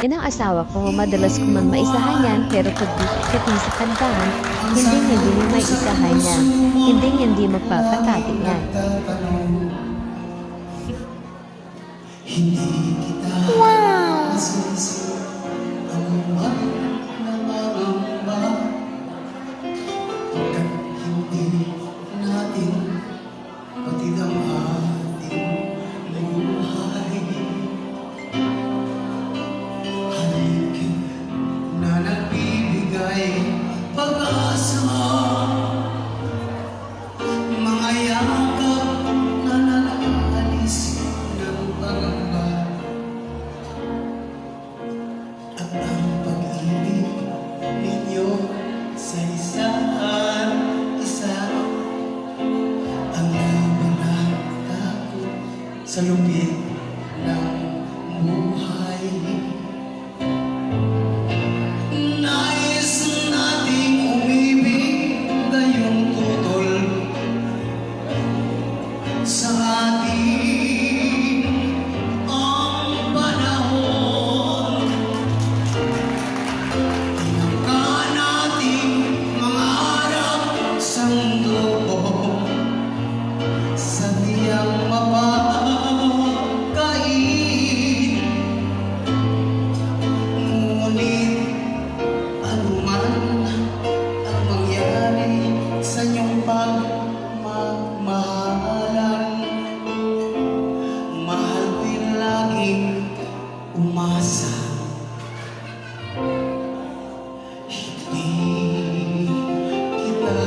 Yan ang asawa ko, madalas ko man maisahan yan, pero pagdating sa kantahan, hindi mo maisahan yan. Hindi magpapatati yan. Wow! Pag-asa, mga yakap na nag-aalis ng pangamba, at ang pag-ibig ninyo sa isa't isa, ang laban at takot sa lupit ng buhay. Nais nating umibig ngayong tutol sa ating ang panahon. Tinangka nating mga harap sa mundo, sadyang mapagkait. Ngunit anuman ang mangyari sa inyong pagmamahalan, mahal ko'y laging umasa. Hindi kita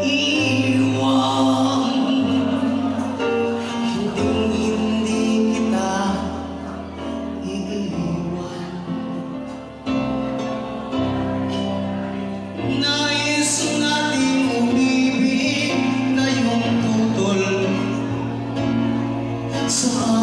iiwan, hindi kita iiwan. Nais nating umibig ngayong tutol sa